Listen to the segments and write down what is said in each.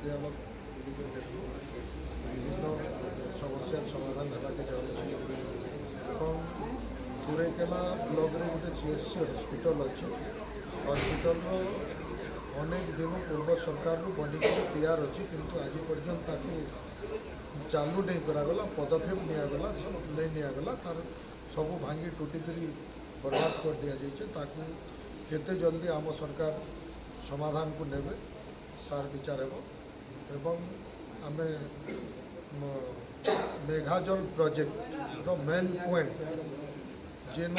dialogue देखू विभिन्न समस्या समाधान होगा जाऊँ तुरेकेला ब्लॉक रे गोटे सीएससी हॉस्पिटल अच्छे हॉस्पिटल अनेक दिन पूर्व सरकार बनिक तैयार अच्छी किंतु आज पर्यंत चालू नहीं करागला पदक्षेप निगला नहीं निगला तार सब भांगी टूटिकी बर्बाद कर दि जाइए केते जल्दी आम सरकार समाधान को नेबे तार विचार एवं आम मेघाजल प्रोजेक्ट मेन पॉइंट जेन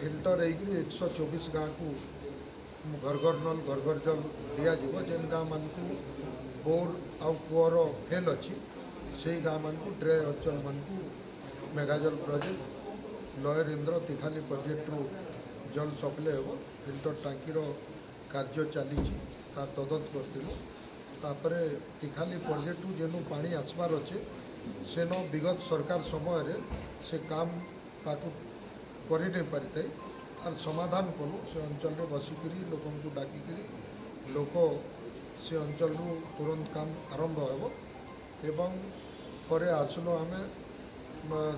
फिल्टर होगी 124 गाँव को घर घर नल घर घर जल दिज्व जेन गाँव मान बोर आउ कूअर फेल अच्छी से गाँव मान ड्रे अंचल मान मेघाजल प्रोजेक्ट लयर इंद्र तिखाली प्रोजेक्ट रु जल सप्लाई हे फिल्टर टांकीर कार्य चली तार तदंत करपर तिखाली प्रोजेक्ट जेनु पानी आसबार अच्छे सेन विगत सरकार समय से काम ताकू कर नहीं पारि तार समाधान कलु से अंचल में बसिक लोक डाकिकी लोक से अंचल तुरंत काम आरंभ एवं पर आसलो आम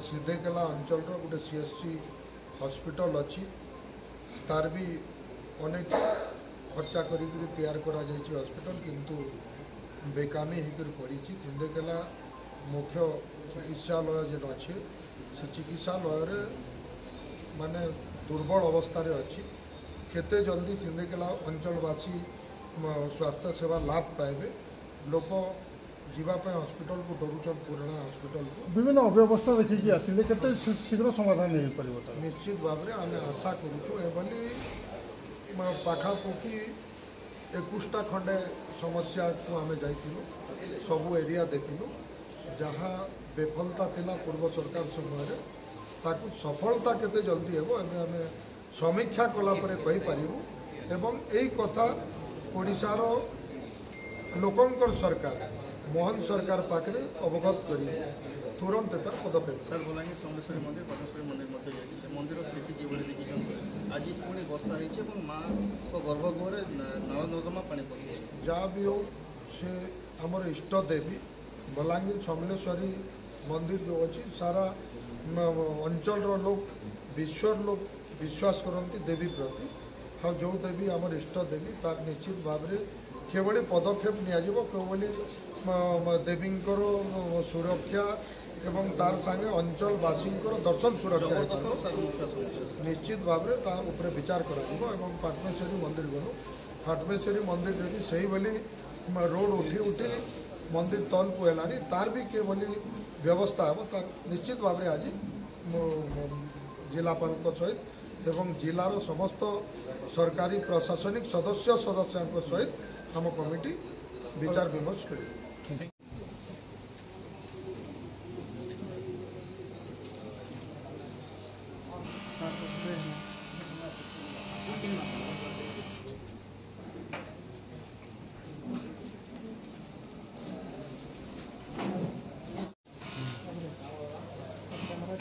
सीधेकेला अंचल गोटे सीएससी हॉस्पिटल अच्छी तार भी अनेक खर्चा करी तैयार करा हॉस्पिटल किंतु बेकामी होकर पड़ी सीधेकेला मुख्य चिकित्सालय जेन अच्छे से चिकित्सालय माने दुर्बल अवस्था अच्छी केते जल्दी सीधेकेला अंचलवासी स्वास्थ्य सेवा लाभ पाइबे लोक जीवाई हॉस्पिटल को डरुचन पुराना हॉस्पिटल को विभिन्न अव्यवस्था देखिए आसिले केते शीघ्र समाधान हो पारिबो निश्चित भाव में आम आशा करूँ पाखापाखि 21टा खंडे समस्या को आम जाइलु सबू एरिया देखिलु जहाँ बेफलता थिला पूर्व सरकार समय ताकू सफलता केते जल्दी हेबो एबे आम समीक्षा कलापर कहीपरू एवं यही कथा ओडिशार लोकंकर सरकार मोहन सरकार पाखे अवगत कर तुरंत तार पदक्षेप सर बलांगीर समलेश्वरी मंदिर पटेश्वरी मंदिर मध्य जाइए मंदिर स्थिति किभली देखिए आज पुणी वर्षा हो माँ को गर्भगृह नाल नर्दमा पानी पशु जहाँ भी हो से आमर इष्ट देवी बलांगीर समलेश्वरी मंदिर जो अच्छी सारा अंचल लोग विश्वर लोग विश्वास करती देवी प्रति हाँ जो देवी आमर इष्ट देवी तार निश्चित भाव में केवल पदक्षेप निभली देवींकर सुरक्षा एवं तार संगे अंचलवासी दर्शन सुरक्षा निश्चित भाव में तार विचार करा पाटमेश्वरी मंदिर गलु पाटमेश्वरी मंदिर जब से भाई रोड उठी उठी मंदिर तल को है तार भी केवली व्यवस्था हे तार निश्चित भाव में आज जिलापाल सहित एवं जिलार समस्त सरकारी प्रशासनिक सदस्य सहित आम कमिटी विचार विमर्श कर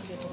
कैमरा